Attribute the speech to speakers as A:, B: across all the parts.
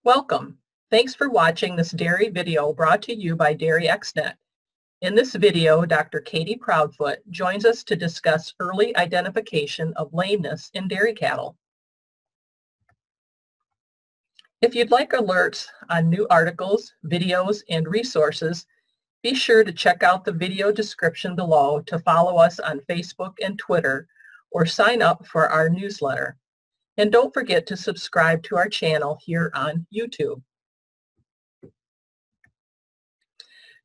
A: Welcome. Thanks for watching this dairy video brought to you by DairyXNet. In this video, Dr. Katie Proudfoot joins us to discuss early identification of lameness in dairy cattle. If you'd like alerts on new articles, videos, and resources, be sure to check out the video description below to follow us on Facebook and Twitter or sign up for our newsletter. And don't forget to subscribe to our channel here on YouTube.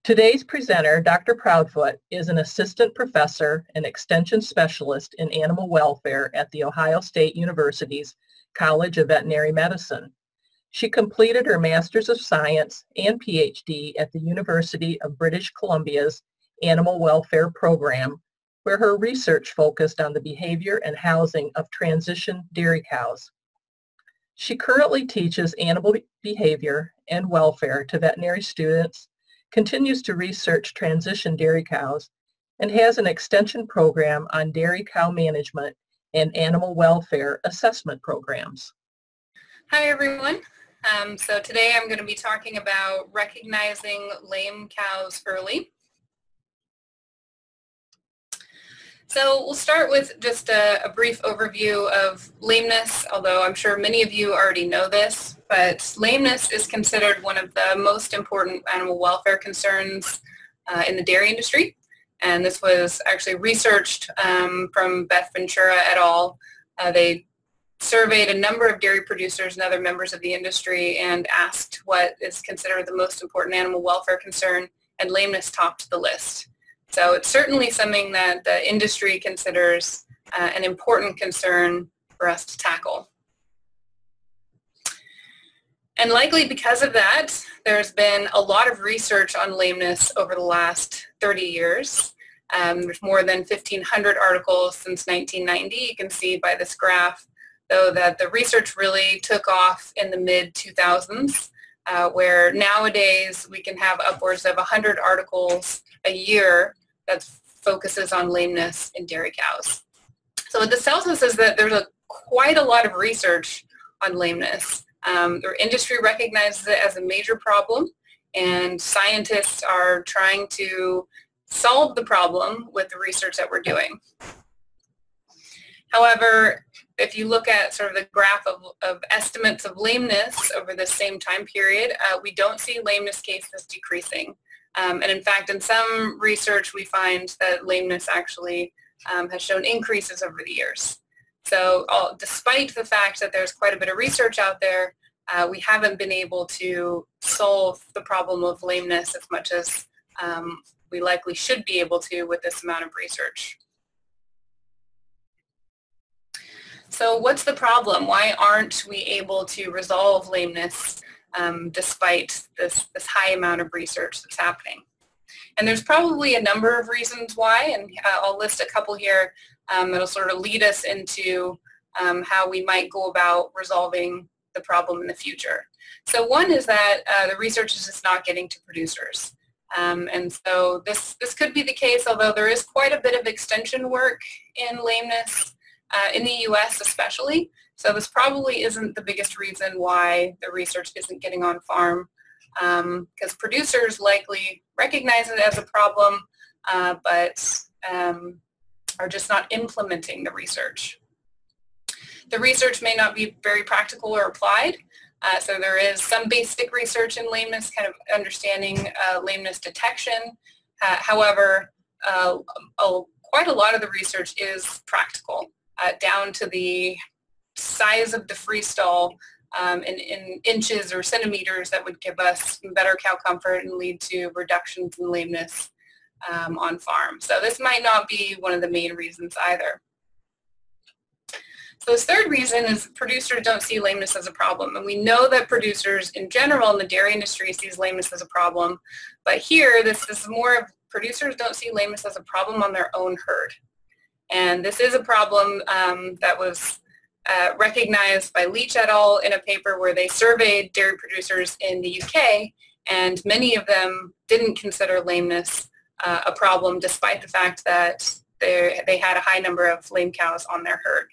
A: Today's presenter, Dr. Proudfoot, is an assistant professor and extension specialist in animal welfare at The Ohio State University's College of Veterinary Medicine. She completed her Master's of Science and PhD at the University of British Columbia's Animal Welfare Program, where her research focused on the behavior and housing of transition dairy cows. She currently teaches animal behavior and welfare to veterinary students, continues to research transition dairy cows, and has an extension program on dairy cow management and animal welfare assessment programs.
B: Hi everyone. So today I'm going to be talking about recognizing lame cows early. So we'll start with just a brief overview of lameness, although I'm sure many of you already know this, but lameness is considered one of the most important animal welfare concerns in the dairy industry. And this was actually researched from Beth Ventura et al. They surveyed a number of dairy producers and other members of the industry and asked what is considered the most important animal welfare concern, and lameness topped the list. So it's certainly something that the industry considers an important concern for us to tackle. And likely because of that, there's been a lot of research on lameness over the last 30 years. There's more than 1,500 articles since 1990. You can see by this graph, though, that the research really took off in the mid-2000s, where nowadays we can have upwards of 100 articles a year that focuses on lameness in dairy cows. So what this tells us is that there's quite a lot of research on lameness. The industry recognizes it as a major problem, and scientists are trying to solve the problem with the research that we're doing. However, if you look at sort of the graph of estimates of lameness over the same time period, we don't see lameness cases decreasing. And in fact, in some research, we find that lameness actually has shown increases over the years. So despite the fact that there's quite a bit of research out there, we haven't been able to solve the problem of lameness as much as we likely should be able to with this amount of research. So what's the problem? Why aren't we able to resolve lameness despite this high amount of research that's happening? And there's probably a number of reasons why, and I'll list a couple here that'll sort of lead us into how we might go about resolving the problem in the future. So one is that the research is just not getting to producers. And so this could be the case, although there is quite a bit of extension work in lameness in the US especially. So this probably isn't the biggest reason why the research isn't getting on farm, because producers likely recognize it as a problem, but are just not implementing the research. The research may not be very practical or applied, so there is some basic research in lameness, kind of understanding lameness detection. However, quite a lot of the research is practical, down to the size of the freestall in inches or centimeters that would give us better cow comfort and lead to reductions in lameness on farm. So this might not be one of the main reasons either. So this third reason is producers don't see lameness as a problem. And we know that producers in general in the dairy industry sees lameness as a problem. But here, this is more of producers don't see lameness as a problem on their own herd. And this is a problem that was recognized by Leach et al. In a paper where they surveyed dairy producers in the UK, and many of them didn't consider lameness a problem despite the fact that they had a high number of lame cows on their herd.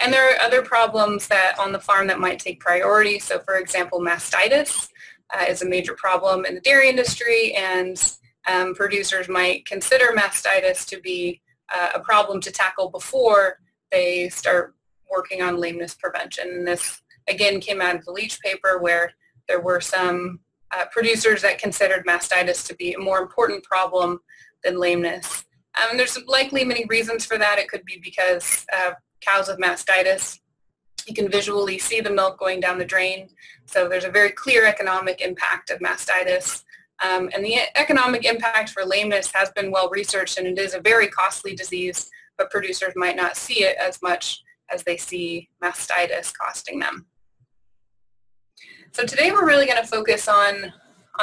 B: And there are other problems that on the farm that might take priority. So for example, mastitis is a major problem in the dairy industry, and producers might consider mastitis to be a problem to tackle before they start working on lameness prevention. And this again came out of the Leach paper, where there were some producers that considered mastitis to be a more important problem than lameness. And there's likely many reasons for that. It could be because cows with mastitis, you can visually see the milk going down the drain. So there's a very clear economic impact of mastitis. And the economic impact for lameness has been well researched, and it is a very costly disease, but producers might not see it as much as they see mastitis costing them. So today we're really going to focus on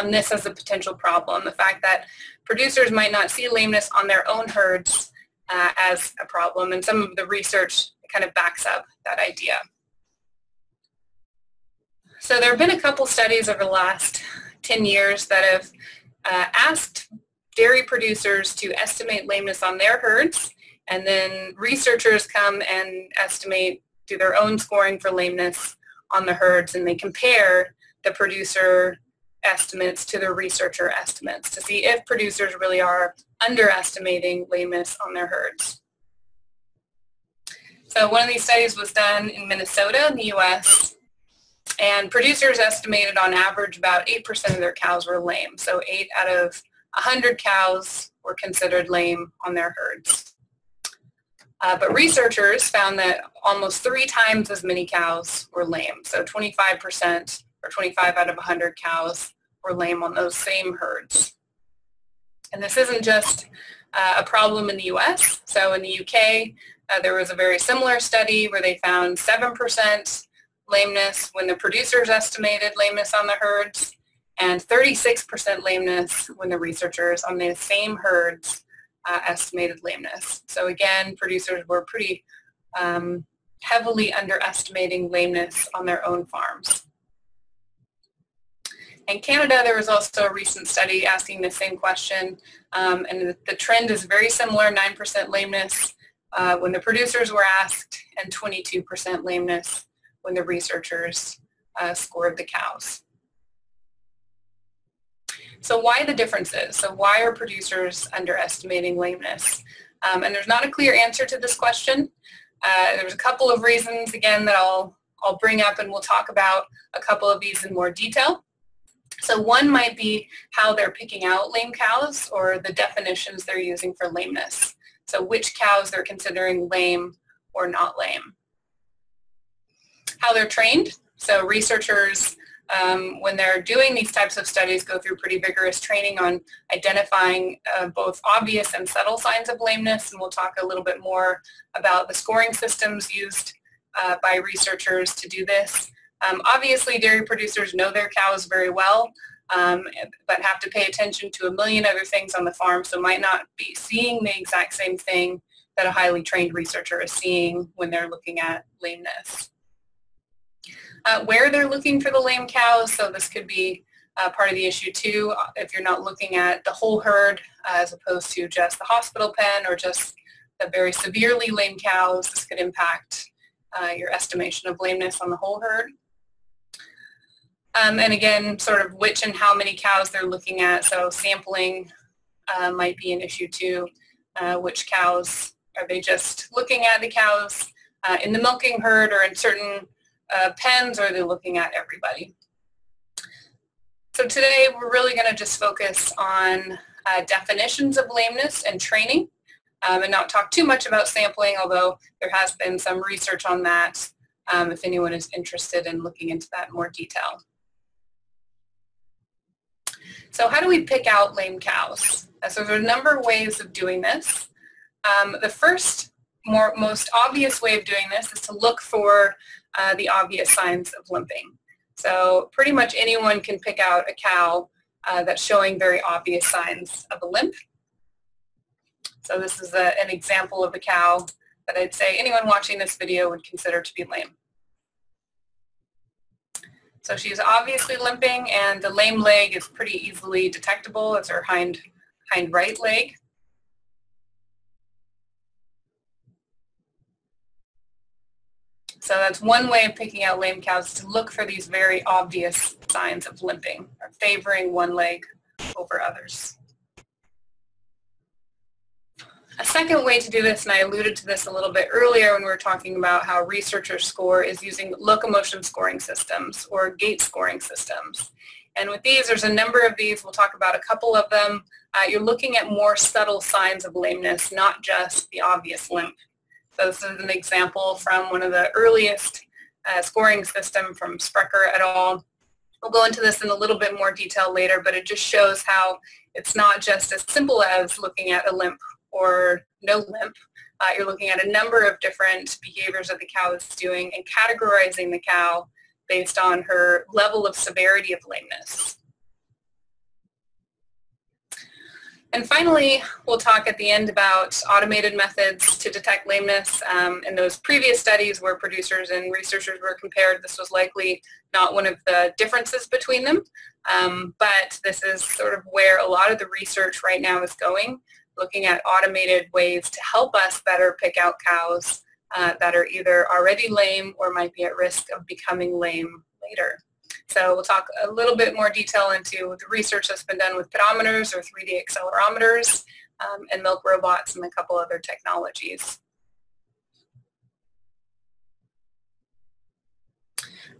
B: this as a potential problem, the fact that producers might not see lameness on their own herds as a problem, and some of the research kind of backs up that idea. So there have been a couple studies over the last 10 years that have asked dairy producers to estimate lameness on their herds, and then researchers come and estimate, do their own scoring for lameness on the herds, and they compare the producer estimates to the researcher estimates to see if producers really are underestimating lameness on their herds. So one of these studies was done in Minnesota in the U.S., and producers estimated on average about 8% of their cows were lame. So 8 out of 100 cows were considered lame on their herds. But researchers found that almost 3 times as many cows were lame. So 25% or 25 out of 100 cows were lame on those same herds. And this isn't just a problem in the U.S. So in the U.K., there was a very similar study where they found 7% lameness when the producers estimated lameness on the herds, and 36% lameness when the researchers on the same herds estimated lameness. So again, producers were pretty heavily underestimating lameness on their own farms. In Canada, there was also a recent study asking the same question, and the trend is very similar, 9% lameness when the producers were asked, and 22% lameness when the researchers scored the cows. So why the differences? So why are producers underestimating lameness? And there's not a clear answer to this question. There's a couple of reasons, again, that I'll bring up, and we'll talk about a couple of these in more detail. So one might be how they're picking out lame cows, or the definitions they're using for lameness. So which cows they're considering lame or not lame. How they're trained. So researchers, when they're doing these types of studies, go through pretty vigorous training on identifying both obvious and subtle signs of lameness, and we'll talk a little bit more about the scoring systems used by researchers to do this. Obviously, dairy producers know their cows very well, but have to pay attention to a million other things on the farm, so might not be seeing the exact same thing that a highly trained researcher is seeing when they're looking at lameness. Where they're looking for the lame cows, so this could be part of the issue too. If you're not looking at the whole herd as opposed to just the hospital pen or just the very severely lame cows, this could impact your estimation of lameness on the whole herd. And again, sort of which and how many cows they're looking at, so sampling might be an issue too. Which cows, are they just looking at the cows in the milking herd or in certain pens, or are they looking at everybody? So today we're really going to just focus on definitions of lameness and training, and not talk too much about sampling, although there has been some research on that if anyone is interested in looking into that in more detail. So how do we pick out lame cows? So there are a number of ways of doing this. The first, most obvious way of doing this is to look for the obvious signs of limping. So pretty much anyone can pick out a cow that's showing very obvious signs of a limp. So this is an example of a cow that I'd say anyone watching this video would consider to be lame. So she's obviously limping, and the lame leg is pretty easily detectable. It's her hind right leg. So that's one way of picking out lame cows, to look for these very obvious signs of limping or favoring one leg over others. A second way to do this, and I alluded to this a little bit earlier when we were talking about how researchers score, is using locomotion scoring systems or gait scoring systems. And with these, there's a number of these. We'll talk about a couple of them. You're looking at more subtle signs of lameness, not just the obvious limp. So this is an example from one of the earliest scoring system from Sprecher et al. We'll go into this in a little bit more detail later, but it just shows how it's not just as simple as looking at a limp or no limp. You're looking at a number of different behaviors that the cow is doing and categorizing the cow based on her level of severity of lameness. And finally, we'll talk at the end about automated methods to detect lameness. In those previous studies where producers and researchers were compared, this was likely not one of the differences between them, but this is sort of where a lot of the research right now is going, looking at automated ways to help us better pick out cows that are either already lame or might be at risk of becoming lame later. So we'll talk a little bit more detail into the research that's been done with pedometers or 3D accelerometers and milk robots and a couple other technologies.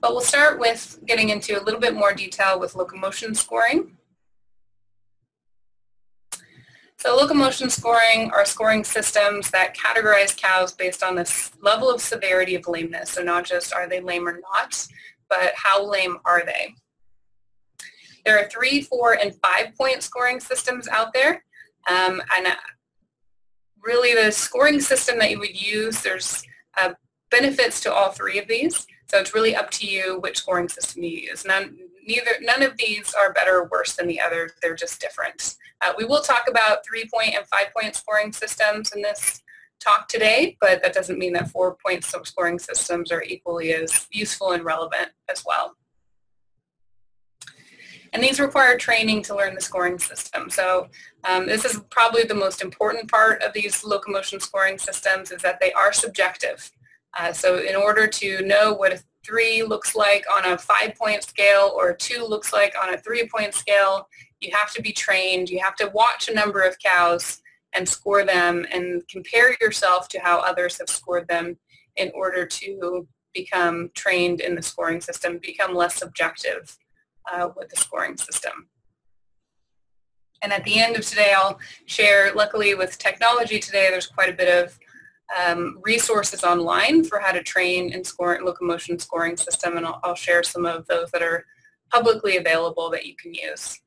B: But we'll start with getting into a little bit more detail with locomotion scoring. So locomotion scoring are scoring systems that categorize cows based on this level of severity of lameness. So not just are they lame or not, but how lame are they? There are 3, 4, and 5-point scoring systems out there. And really the scoring system that you would use, there's benefits to all 3 of these. So it's really up to you which scoring system you use. None of these are better or worse than the other. They're just different. We will talk about 3-point and 5-point scoring systems in this talk today, but that doesn't mean that 4-point scoring systems are equally as useful and relevant as well. And these require training to learn the scoring system. So this is probably the most important part of these locomotion scoring systems, is that they are subjective. So in order to know what a 3 looks like on a 5-point scale or a 2 looks like on a 3-point scale, you have to be trained. You have to watch a number of cows and score them and compare yourself to how others have scored them in order to become trained in the scoring system, become less subjective with the scoring system. And at the end of today, I'll share, luckily with technology today, there's quite a bit of resources online for how to train in locomotion scoring system, and I'll share some of those that are publicly available that you can use.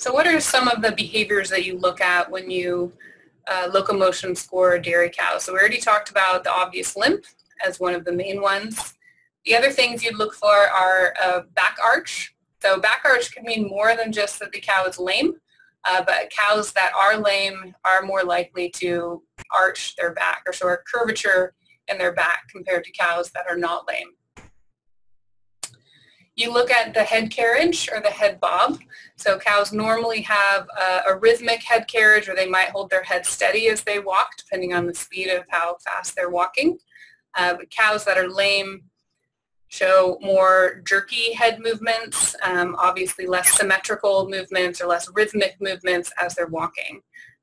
B: So what are some of the behaviors that you look at when you locomotion score a dairy cow? So we already talked about the obvious limp as one of the main ones. The other things you'd look for are a back arch. So back arch could mean more than just that the cow is lame, but cows that are lame are more likely to arch their back or show a curvature in their back compared to cows that are not lame. You look at the head carriage or the head bob. So cows normally have a rhythmic head carriage, or they might hold their head steady as they walk, depending on the speed of how fast they're walking. But cows that are lame show more jerky head movements, obviously less symmetrical movements or less rhythmic movements as they're walking.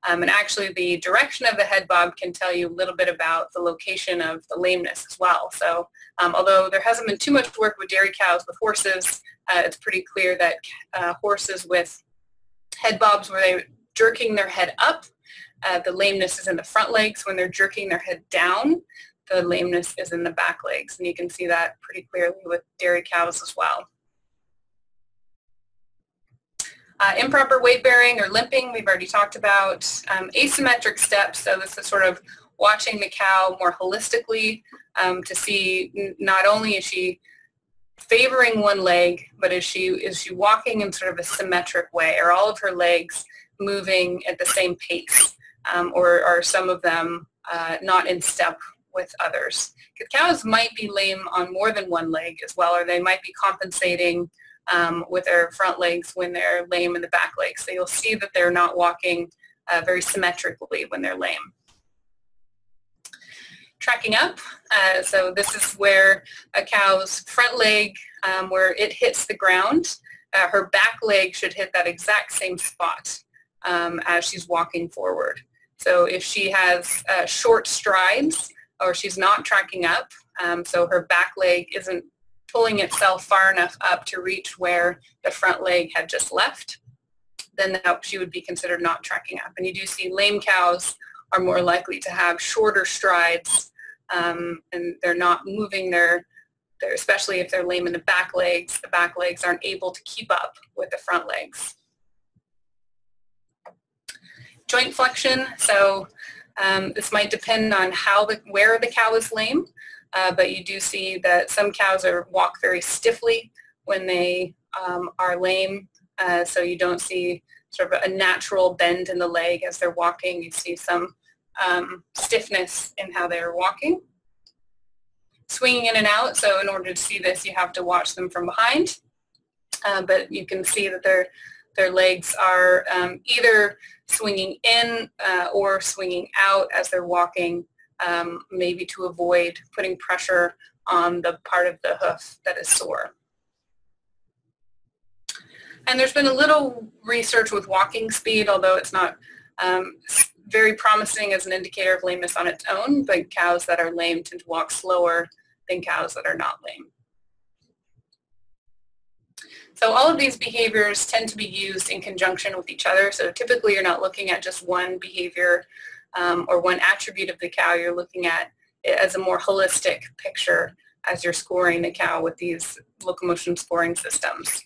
B: And actually the direction of the head bob can tell you a little bit about the location of the lameness as well. So although there hasn't been too much work with dairy cows, with horses, it's pretty clear that horses with head bobs where they're jerking their head up, the lameness is in the front legs. When they're jerking their head down, the lameness is in the back legs. And you can see that pretty clearly with dairy cows as well. Improper weight bearing or limping, we've already talked about. Asymmetric steps, so this is sort of watching the cow more holistically to see not only is she favoring one leg, but is she walking in sort of a symmetric way? Are all of her legs moving at the same pace? Or are some of them not in step with others? Because cows might be lame on more than one leg as well, or they might be compensating with their front legs when they're lame in the back legs. So you'll see that they're not walking very symmetrically when they're lame. tracking up. So this is where a cow's front leg, where it hits the ground, her back leg should hit that exact same spot as she's walking forward. So if she has short strides or she's not tracking up, so her back leg isn't pulling itself far enough up to reach where the front leg had just left, then she would be considered not tracking up. And you do see lame cows are more likely to have shorter strides, and they're not moving especially if they're lame in the back legs aren't able to keep up with the front legs. Joint flexion, so this might depend on where the cow is lame, but you do see that some cows walk very stiffly when they are lame, so you don't see sort of a natural bend in the leg as they're walking. You see some stiffness in how they're walking. Swinging in and out, so in order to see this you have to watch them from behind, but you can see that their legs are either swinging in or swinging out as they're walking, maybe to avoid putting pressure on the part of the hoof that is sore. And there's been a little research with walking speed, although it's not very promising as an indicator of lameness on its own, but cows that are lame tend to walk slower than cows that are not lame. So all of these behaviors tend to be used in conjunction with each other. So typically you're not looking at just one behavior or one attribute of the cow. You're looking at it as a more holistic picture as you're scoring the cow with these locomotion scoring systems.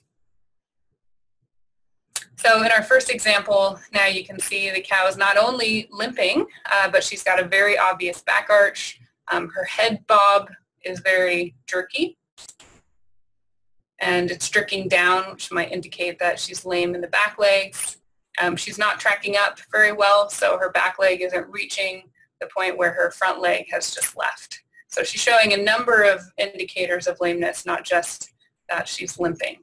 B: So in our first example, now you can see the cow is not only limping, but she's got a very obvious back arch. Her head bob is very jerky, and it's jerking down, which might indicate that she's lame in the back legs. She's not tracking up very well, so her back leg isn't reaching the point where her front leg has just left. So she's showing a number of indicators of lameness, not just that she's limping.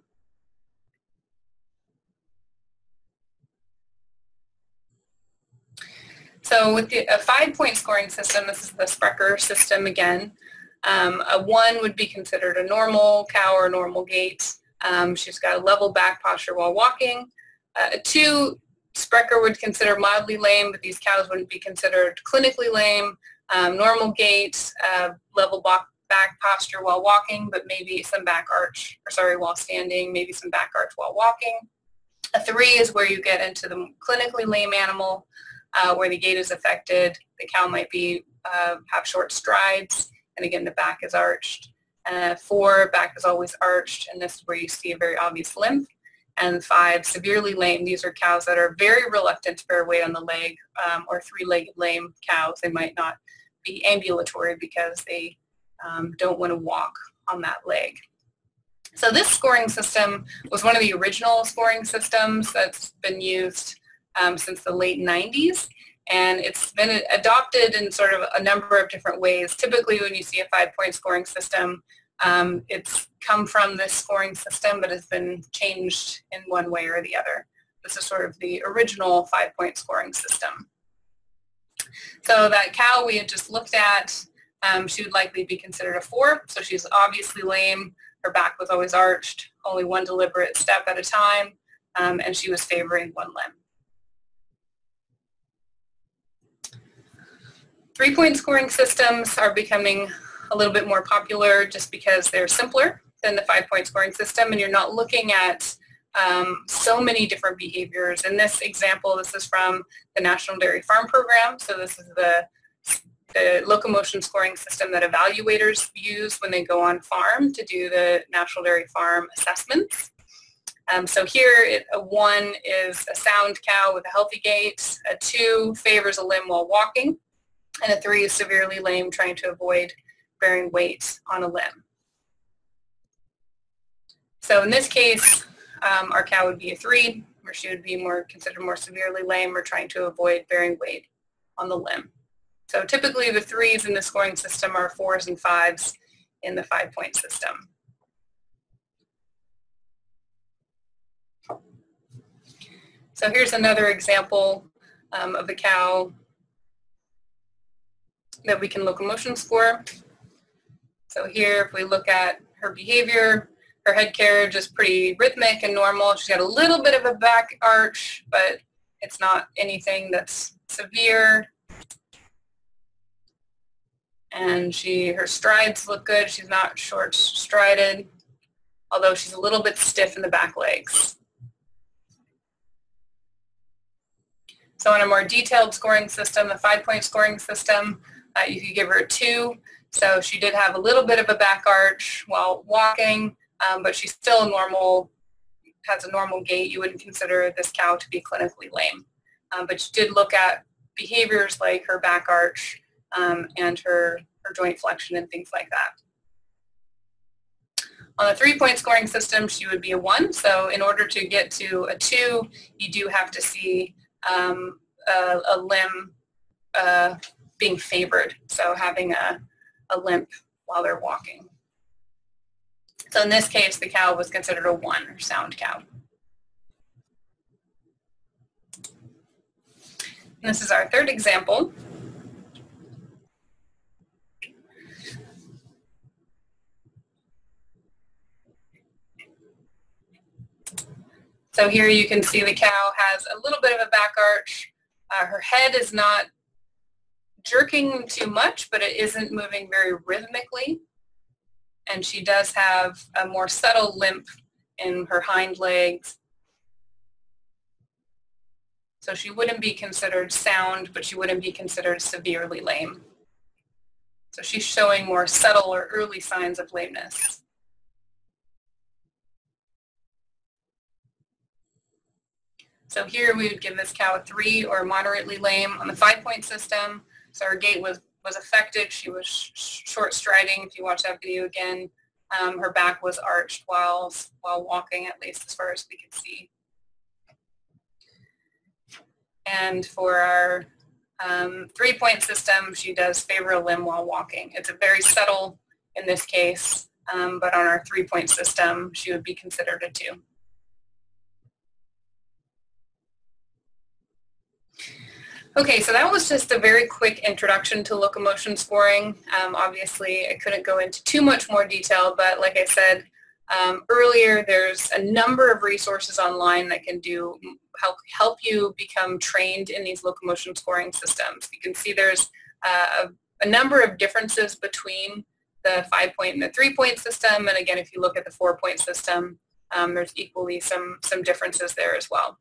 B: So with a 5-point scoring system, this is the Sprecher system again. A 1 would be considered a normal cow or normal gait. She's got a level back posture while walking. A 2, Sprecher would consider mildly lame, but these cows wouldn't be considered clinically lame. Normal gait, level back posture while walking, but maybe some back arch, while standing, maybe some back arch while walking. A 3 is where you get into the clinically lame animal, where the gait is affected. The cow might have short strides, and again the back is arched. 4, back is always arched, and this is where you see a very obvious limp. And 5, severely lame. These are cows that are very reluctant to bear weight on the leg, or 3-legged lame cows. They might not be ambulatory because they don't want to walk on that leg. So this scoring system was one of the original scoring systems that's been used since the late 90s, and it's been adopted in sort of a number of different ways. Typically when you see a 5-point scoring system, it's come from this scoring system but has been changed in one way or the other. This is sort of the original 5-point scoring system. So that cow we had just looked at, she would likely be considered a 4, so she's obviously lame, her back was always arched, only one deliberate step at a time, and she was favoring one limb. 3-point scoring systems are becoming a little bit more popular just because they're simpler than the 5-point scoring system, and you're not looking at so many different behaviors. In this example, this is from the National Dairy Farm Program, so this is the locomotion scoring system that evaluators use when they go on farm to do the National Dairy Farm assessments. So here, a 1 is a sound cow with a healthy gait, a 2 favors a limb while walking, and a 3 is severely lame, trying to avoid bearing weight on a limb. So in this case, our cow would be a 3, where she would be considered more severely lame or trying to avoid bearing weight on the limb. So typically the 3s in the scoring system are 4s and 5s in the 5-point system. So here's another example of the cow that we can locomotion score. So here, if we look at her behavior, her head carriage is pretty rhythmic and normal. She's got a little bit of a back arch, but it's not anything that's severe. And her strides look good. She's not short strided, although she's a little bit stiff in the back legs. So in a more detailed scoring system, a 5-point scoring system, you could give her a 2. So she did have a little bit of a back arch while walking, but she's still has a normal gait. You wouldn't consider this cow to be clinically lame. But you did look at behaviors like her back arch and her joint flexion and things like that. On the 3-point scoring system, she would be a 1. So in order to get to a 2, you do have to see a limb being favored, so having a limp while they're walking. So in this case, the cow was considered a 1, or sound cow. And this is our third example. So here you can see the cow has a little bit of a back arch. Her head is not jerking too much, but it isn't moving very rhythmically. And she does have a more subtle limp in her hind legs. So she wouldn't be considered sound, but she wouldn't be considered severely lame. So she's showing more subtle or early signs of lameness. So here we would give this cow a 3 or moderately lame on the 5-point system. So her gait was affected. She was short striding. If you watch that video again, her back was arched while walking, at least as far as we could see. And for our 3-point system, she does favor a limb while walking. It's a very subtle in this case, but on our 3-point system, she would be considered a 2. Okay, so that was just a very quick introduction to locomotion scoring. Obviously, I couldn't go into too much more detail, but like I said earlier, there's a number of resources online that can help you become trained in these locomotion scoring systems. You can see there's a number of differences between the 5-point and the 3-point system, and again, if you look at the 4-point system, there's equally some differences there as well.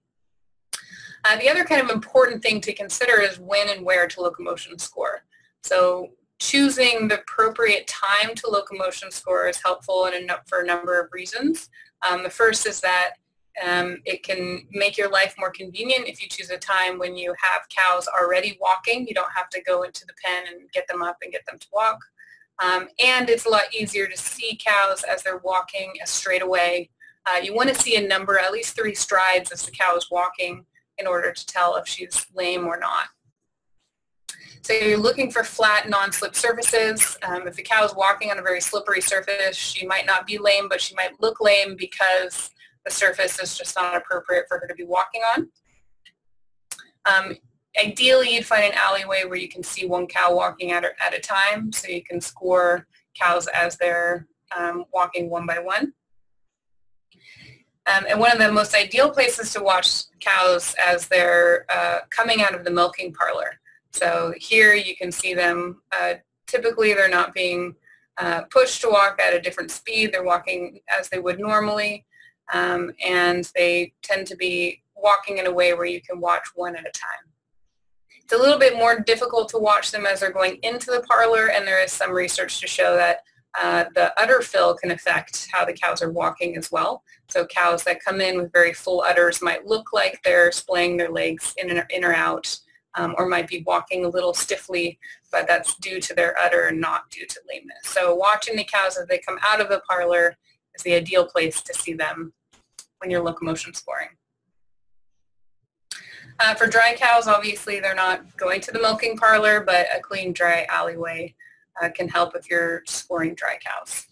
B: The other kind of important thing to consider is when and where to locomotion score. So choosing the appropriate time to locomotion score is helpful for a number of reasons. The first is that it can make your life more convenient if you choose a time when you have cows already walking. You don't have to go into the pen and get them up and get them to walk. And it's a lot easier to see cows as they're walking straight away. You want to see a number, at least 3 strides as the cow is walking, in order to tell if she's lame or not. So you're looking for flat, non-slip surfaces. If the cow is walking on a very slippery surface, she might not be lame, but she might look lame because the surface is just not appropriate for her to be walking on. Ideally, you'd find an alleyway where you can see one cow walking at a time, so you can score cows as they're walking one by one. And one of the most ideal places to watch cows as they're coming out of the milking parlor. So here you can see them, typically they're not being pushed to walk at a different speed. They're walking as they would normally, and they tend to be walking in a way where you can watch one at a time. It's a little bit more difficult to watch them as they're going into the parlor, and there is some research to show that the udder fill can affect how the cows are walking as well. So cows that come in with very full udders might look like they're splaying their legs in or out, or might be walking a little stiffly, but that's due to their udder and not due to lameness. So watching the cows as they come out of the parlor is the ideal place to see them when you're locomotion scoring. For dry cows, obviously they're not going to the milking parlor, but a clean, dry alleyway can help if you're scoring dry cows.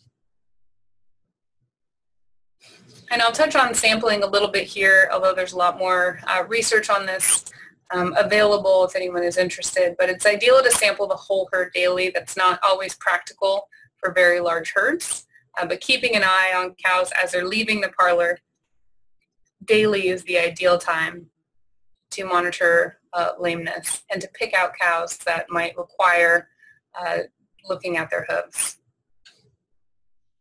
B: And I'll touch on sampling a little bit here, although there's a lot more research on this. available if anyone is interested, but it's ideal to sample the whole herd daily. That's not always practical for very large herds, but keeping an eye on cows as they're leaving the parlor daily is the ideal time to monitor lameness and to pick out cows that might require looking at their hooves.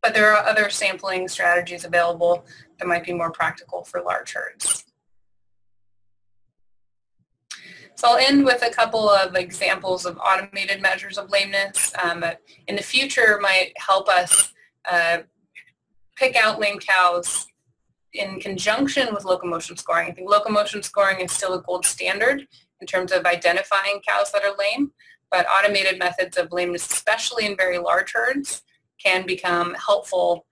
B: But there are other sampling strategies available that might be more practical for large herds. So I'll end with a couple of examples of automated measures of lameness that in the future might help us pick out lame cows in conjunction with locomotion scoring. I think locomotion scoring is still a gold standard in terms of identifying cows that are lame, but automated methods of lameness, especially in very large herds, can become helpful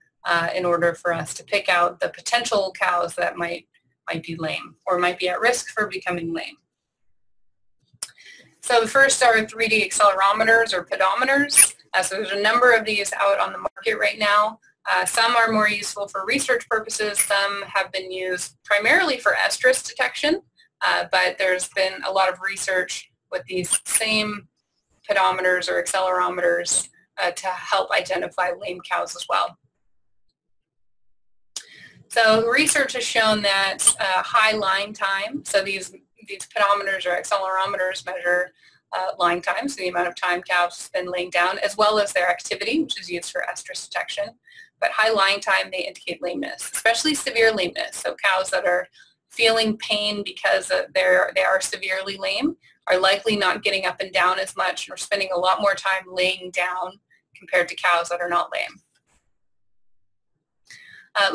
B: in order for us to pick out the potential cows that might be lame or might be at risk for becoming lame. So the first are 3D accelerometers or pedometers. So there's a number of these out on the market right now. Some are more useful for research purposes. Some have been used primarily for estrus detection, but there's been a lot of research with these same pedometers or accelerometers to help identify lame cows as well. So research has shown that high line time, so these pedometers or accelerometers measure line time, so the amount of time cows spend laying down, as well as their activity, which is used for estrus detection. But high line time, they indicate lameness, especially severe lameness. So cows that are feeling pain because they are severely lame are likely not getting up and down as much and are spending a lot more time laying down compared to cows that are not lame.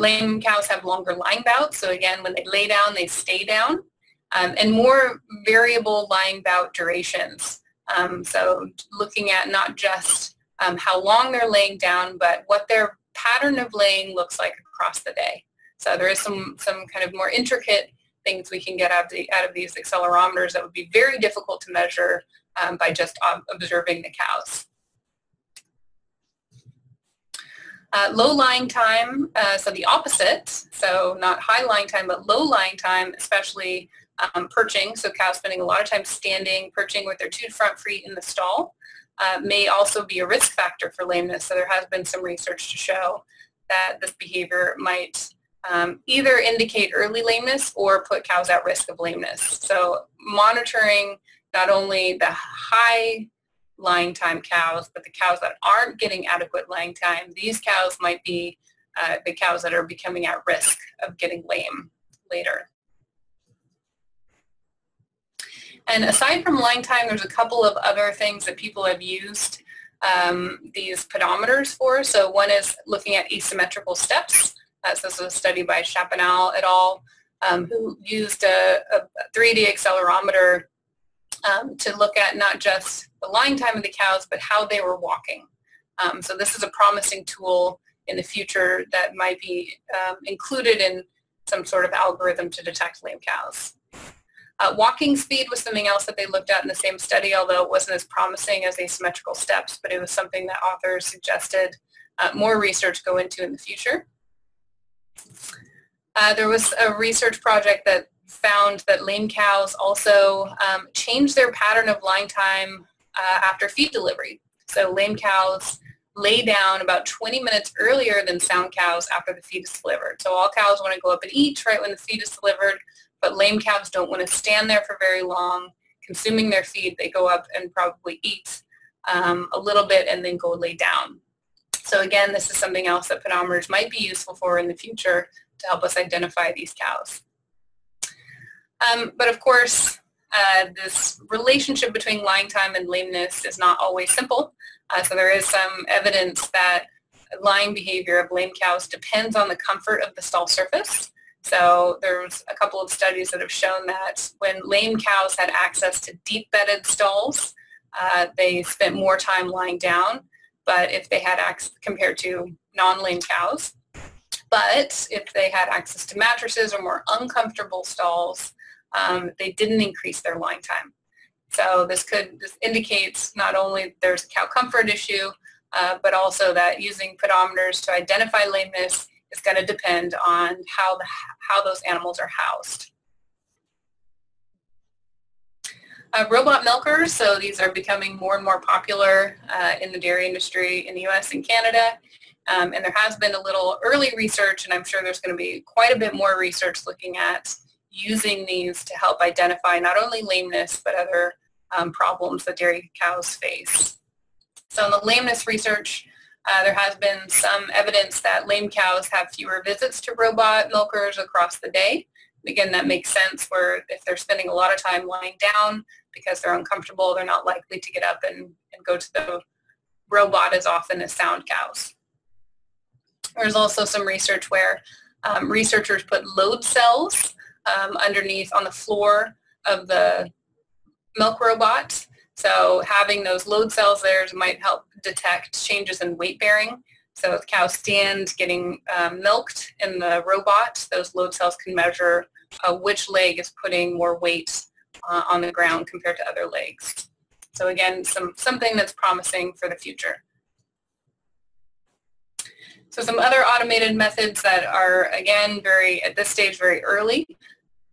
B: Lame cows have longer lying bouts, so again, when they lay down, they stay down, and more variable lying bout durations. So looking at not just how long they're laying down, but what their pattern of laying looks like across the day. So there is some kind of more intricate things we can get out of these accelerometers that would be very difficult to measure by just observing the cows. Low lying time, so the opposite, so not high lying time, but low lying time, especially perching, so cows spending a lot of time standing, perching with their two front feet in the stall, may also be a risk factor for lameness. So there has been some research to show that this behavior might either indicate early lameness or put cows at risk of lameness. So monitoring not only the high lying time cows, but the cows that aren't getting adequate lying time, these cows might be the cows that are becoming at risk of getting lame later. And aside from lying time, there's a couple of other things that people have used these pedometers for. So one is looking at asymmetrical steps. So this is a study by Chapanal et al. Who used a 3D accelerometer to look at not just the lying time of the cows, but how they were walking. So this is a promising tool in the future that might be included in some sort of algorithm to detect lame cows. Walking speed was something else that they looked at in the same study, although it wasn't as promising as asymmetrical steps, but it was something that authors suggested more research go into in the future. There was a research project that found that lame cows also change their pattern of lying time after feed delivery. So lame cows lay down about 20 minutes earlier than sound cows after the feed is delivered. So all cows want to go up and eat right when the feed is delivered, but lame cows don't want to stand there for very long consuming their feed. They go up and probably eat a little bit and then go lay down. So again, this is something else that pedometers might be useful for in the future to help us identify these cows. But of course, this relationship between lying time and lameness is not always simple. So there is some evidence that lying behavior of lame cows depends on the comfort of the stall surface. So there's a couple of studies that have shown that when lame cows had access to deep-bedded stalls, they spent more time lying down, but if they had access compared to non-lame cows. But if they had access to mattresses or more uncomfortable stalls, they didn't increase their lying time. So this indicates not only there's a cow comfort issue, but also that using pedometers to identify lameness is going to depend on how those animals are housed. Robot milkers, so these are becoming more and more popular in the dairy industry in the US and Canada. And there has been a little early research, and I'm sure there's going to be quite a bit more research looking at using these to help identify not only lameness, but other problems that dairy cows face. So in the lameness research, there has been some evidence that lame cows have fewer visits to robot milkers across the day. Again, that makes sense where if they're spending a lot of time lying down because they're uncomfortable, they're not likely to get up and go to the robot as often as sound cows. There's also some research where researchers put load cells underneath on the floor of the milk robot. So having those load cells there might help detect changes in weight bearing. So if cows stand getting milked in the robot, those load cells can measure which leg is putting more weight on the ground compared to other legs. So again, something that's promising for the future. So some other automated methods that are, again, at this stage, very early,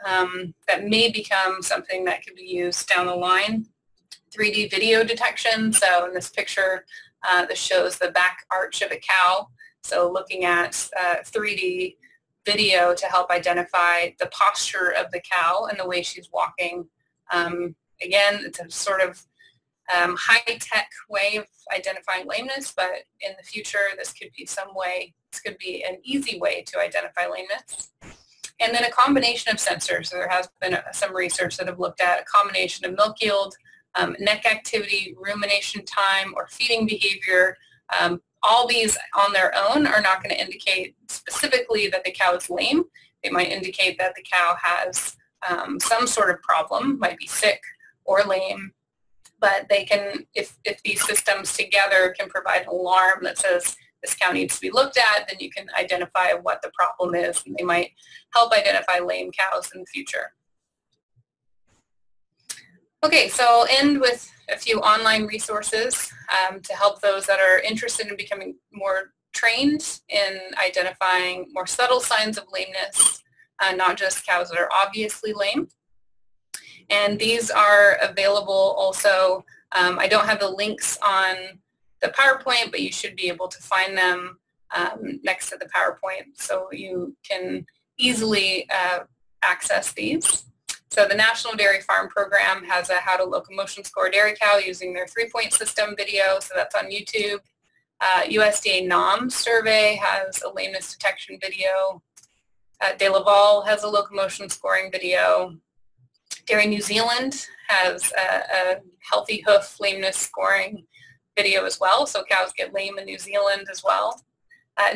B: that may become something that could be used down the line. 3D video detection. So in this picture, this shows the back arch of a cow. So looking at 3D video to help identify the posture of the cow and the way she's walking. Again, it's a sort of high-tech way of identifying lameness, but in the future, this could be an easy way to identify lameness. And then a combination of sensors. So there has been some research that have looked at a combination of milk yield, neck activity, rumination time, or feeding behavior. All these on their own are not going to indicate specifically that the cow is lame. They might indicate that the cow has some sort of problem, might be sick or lame, but they can, if these systems together can provide an alarm that says this cow needs to be looked at, then you can identify what the problem is, and they might help identify lame cows in the future. Okay, so I'll end with a few online resources to help those that are interested in becoming more trained in identifying more subtle signs of lameness, not just cows that are obviously lame. And these are available also. I don't have the links on the PowerPoint, but you should be able to find them next to the PowerPoint, so you can easily access these. So the National Dairy Farm Program has a How to Locomotion Score Dairy Cow using their 3-point system video, so that's on YouTube. USDA NOM survey has a lameness detection video. De Laval has a locomotion scoring video. Dairy New Zealand has a healthy hoof lameness scoring video as well, so cows get lame in New Zealand as well.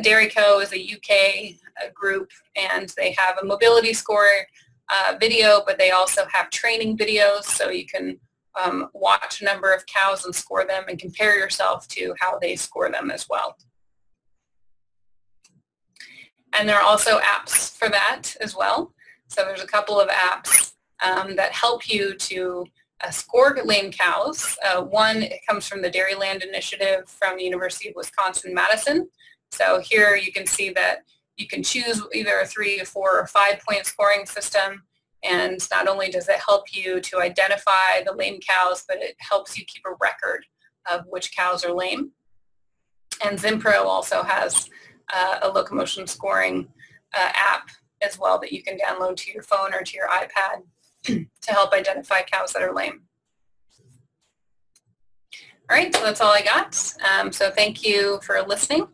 B: Dairy Co is a UK group, and they have a mobility score video, but they also have training videos, so you can watch a number of cows and score them and compare yourself to how they score them as well. And there are also apps for that as well. So there's a couple of apps that help you to score lame cows. One, it comes from the Dairyland Initiative from the University of Wisconsin-Madison. So here you can see that you can choose either a 3, a 4, or 5-point scoring system, and not only does it help you to identify the lame cows, but it helps you keep a record of which cows are lame. And Zimpro also has a locomotion scoring app as well that you can download to your phone or to your iPad to help identify cows that are lame. All right, so that's all I got. So thank you for listening.